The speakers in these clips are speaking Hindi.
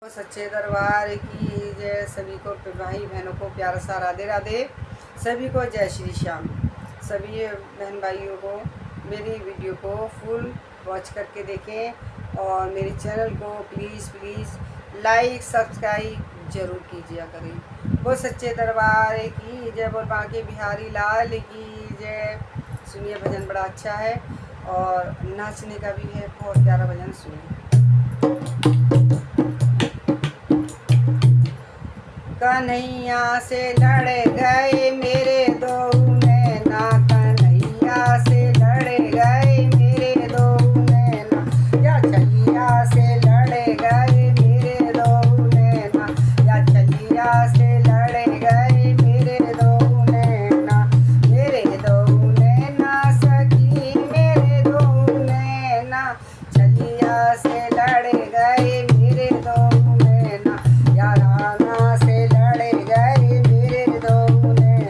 सच्चे दरबार की जय। सभी को भाई बहनों को प्यार सा राधे राधे। सभी को जय श्री श्याम। सभी बहन भाइयों को मेरी वीडियो को फुल वॉच करके देखें और मेरे चैनल को प्लीज़ लाइक सब्सक्राइब जरूर कीजिए करें। वो सच्चे दरबार की जय। बोल बांके बिहारी लाल की जय। सुनिए भजन बड़ा अच्छा है और नाचने का भी है, बहुत प्यारा भजन सुनिए। कन्हैया से लड़ गए मेरे दो नैना, कन्हैया से लड़ गए मेरे दो नैना, या छलिया से लड़ गए मेरे दो नैना, या छलिया से लड़ गए मेरे दो नैना, मेरे दो नैना सखी मेरे दो नैना, छलिया से लड़ गए मेरे दो नैना, या राना से लड़ गए मेरे दो नैना।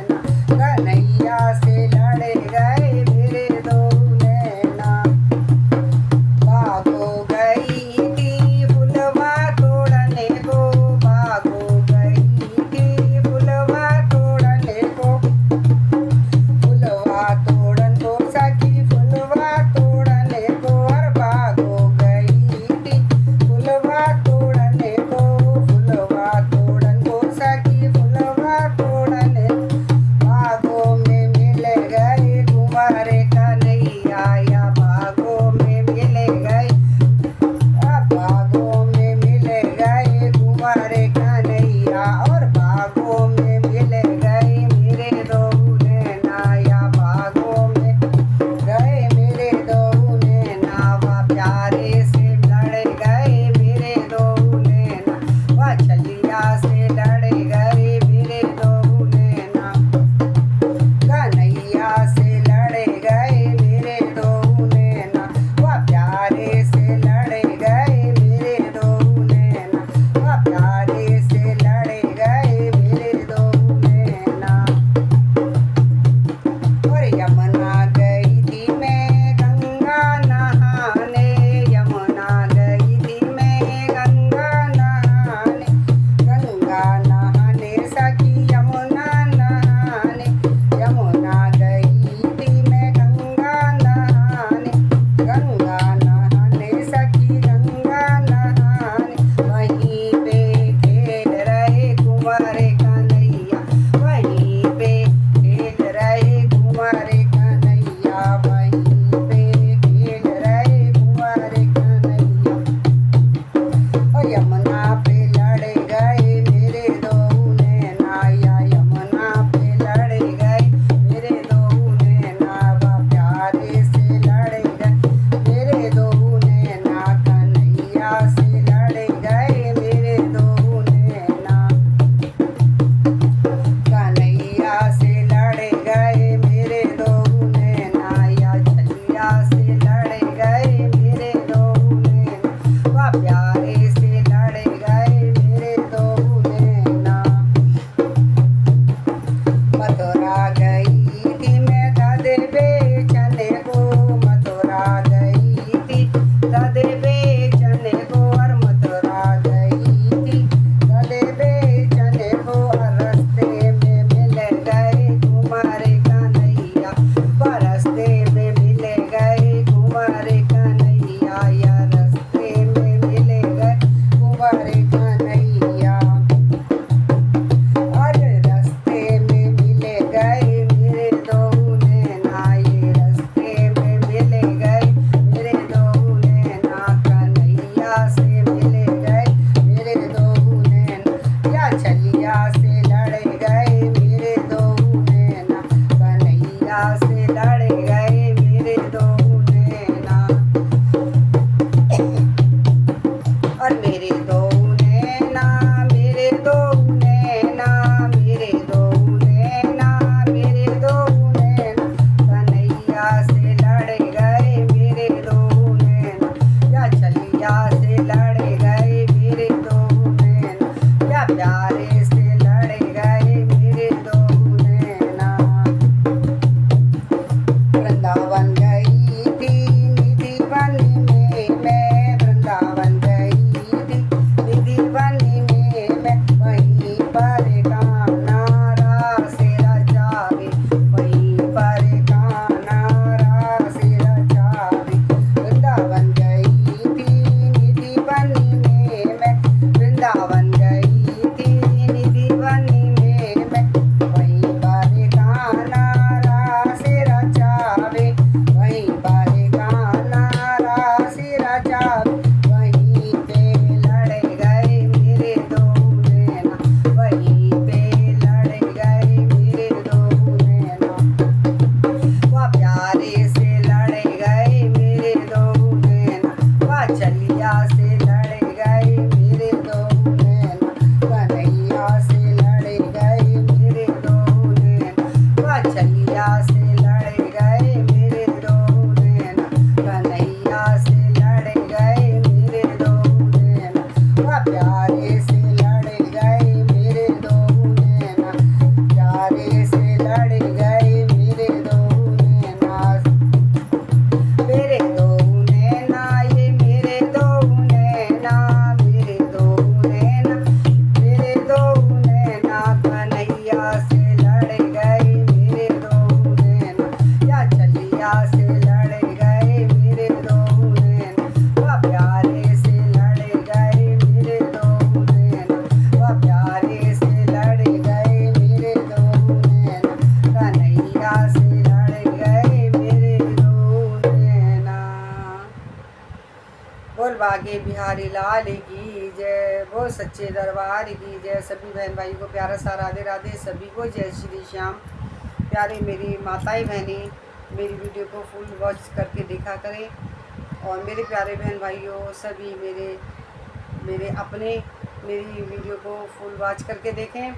प्यारे से लड़ गए मेरे दो नैना, प्यारे से लड़ गए मेरे दो नैना, मेरे दो नैना, ये मेरे दो नैना, मेरे दो नैना, मेरे दो नैना, कन्हैया से लड़ गए मेरे दो नैना, या चलिया से लड़ गए मेरे दो नैना, वह प्यारे से लड़ गए मेरे दो नैना, वह प्यारे से लड़ गए मेरे दो नैना, कन्हैया से लड़ गए मेरे दो नैना। बोल बागे बिहारी लाल की जय, बोल सच्चे दरबार की जय। सभी बहन भाई को प्यारा सा राधे राधे, सभी को जय श्री श्याम। प्यारे मेरी माताएं बहनें, मेरी वीडियो को फुल वॉच करके देखा करें, और मेरे प्यारे बहन भाइयों सभी मेरे अपने मेरी वीडियो को फुल वॉच करके देखें,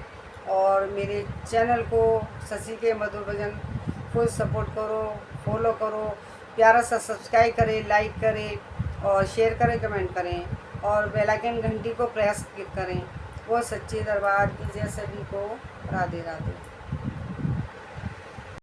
और मेरे चैनल को शशि के मधुर भजन फुल सपोर्ट करो, फॉलो करो, प्यारा सा सब्सक्राइब करें, लाइक करें और शेयर करें, कमेंट करें, और बेल आइकन घंटी को प्रेस करें। वो सच्चे दरबार की जय। सभी को राधे राधे।